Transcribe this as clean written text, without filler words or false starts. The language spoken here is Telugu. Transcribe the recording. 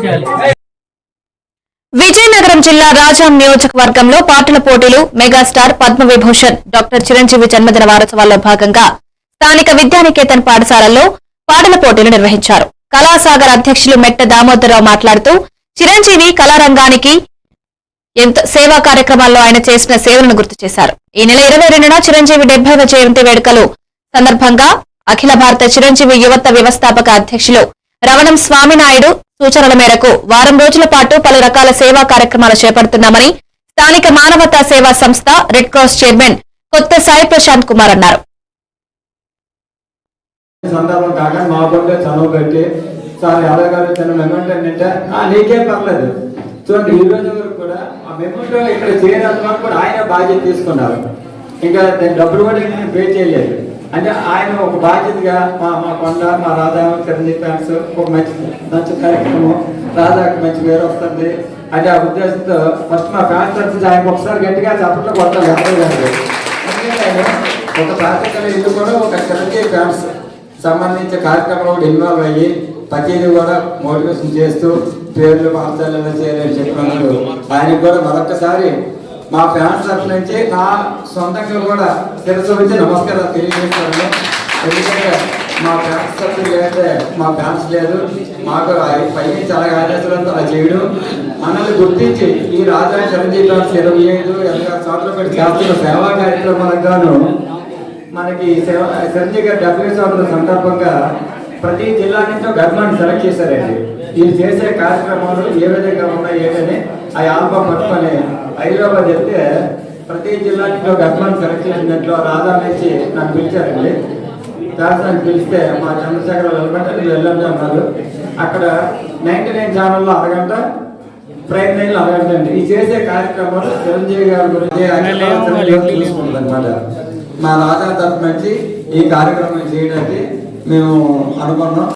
చేయాలి. విజయనగరం జిల్లా రాజాం నియోజకవర్గంలో పాటల పోటీలు మెగాస్టార్ పద్మవిభూషణ్ డాక్టర్ చిరంజీవి జన్మదిన వారోత్సవాల్లో భాగంగా స్థానిక విద్యానికేతన్ పాఠశాలల్లో పాటల పోటీలు నిర్వహించారు. కళాసాగర్ అధ్యక్షులు మెట్ట దామోదరరావు మాట్లాడుతూ చిరంజీవి కళారంగానికి సేవా కార్యక్రమాల్లో ఆయన చేసిన సేవలను గుర్తు చేశారు. ఈ నెల 22న చిరంజీవి 70వ జయంతి వేడుకలు సందర్భంగా అఖిల భారత చిరంజీవి యువత వ్యవస్థాపక అధ్యక్షులు రవణం స్వామినాయుడు సూచనల మేరకు వారం రోజుల పాటు పలు రకాల సేవా కార్యక్రమాలు చేపడుతున్నామని స్థానిక మానవతా సేవా సంస్థ రెడ్ క్రాస్ చైర్మన్ కొత్త సాయి ప్రశాంత్ కుమార్ అన్నారు. నీకేం పర్లేదు చూడండి, ఈ రోజు వరకు కూడా ఆ మెమోటో ఇక్కడ చేయడానికి కూడా ఆయన బాధ్యత తీసుకున్నారు. ఇంకా డబ్బులు కూడా నేను పే చేయలేదు. అంటే ఆయన ఒక బాధ్యతగా మా కొండ మా రాధా చిరంజీవి ఫ్యాన్స్ ఒక మంచి కార్యక్రమం, రాధాకి మంచి పేరు వస్తుంది అంటే ఆ ఉద్దేశంతో ఫస్ట్ మా ఫ్యాన్స్ తరఫు ఆయనకు ఒకసారి గట్టిగా చప్పట్లో కొట్టాలి. ఒక ప్రాతికలు ఇల్లు కూడా ఒక చిరంజీవి ఫ్యాన్స్ సంబంధించిన కార్యక్రమంలో కూడా ఇన్వాల్వ్ అయ్యి ప్రతిదీ కూడా మోటివేషన్ చేస్తూ పేర్లు మార్చాలని చేయాలని చెప్పినందుకు ఆయనకు కూడా మరొకసారి మా ఫ్యాన్స్ తరఫు నుంచి నా సొంతంగా కూడా శిరస్సు వచ్చి నమస్కారాలు తెలియజేస్తాను. ఎందుకంటే మా ఫ్యాన్స్ తరఫు లేదంటే మా ఫ్యాన్స్ లేదు, మాకు పై నుంచి అలాగే ఆదేశాలతో అలా చేయడం మనల్ని గుర్తించి ఈ రాజా చిరంజీవి ఫ్యాన్స్ 25 సంవత్సరాలు పెట్టి చేస్తున్న సేవా కార్యక్రమాలకు గాను మనకి చిరంజీవి గారి 70 సంవత్సరాల సందర్భంగా ప్రతి జిల్లా నుంచి ఒక అభిమాని సెలెక్ట్ చేశారండి. వీళ్ళు చేసే కార్యక్రమాలు ఏ విధంగా ఉన్నాయి ఏంటని ఆ ఆల్బమ్ పట్టుకొని హైదరాబాద్ వెళ్తే ప్రతి జిల్లా నుంచి ఒక అభిమాని సెలెక్ట్ చేసిన దాంట్లో రాధా నుంచి నన్ను పిలిచారండి. రాజధాని పిలిస్తే మా చంద్రశేఖర వెళ్ళండి అన్నారు. అక్కడ 99 ఛానల్లో అరగంట, ప్రైమ్ 9లో అరగంట అండి. ఈ చేసే కార్యక్రమాలు చిరంజీవి గారి గురించి చూసుకుంటుంది అనమాట. మా రాజా తరఫు నుంచి ఈ కార్యక్రమం చేయడానికి మేము అనుకున్నాం.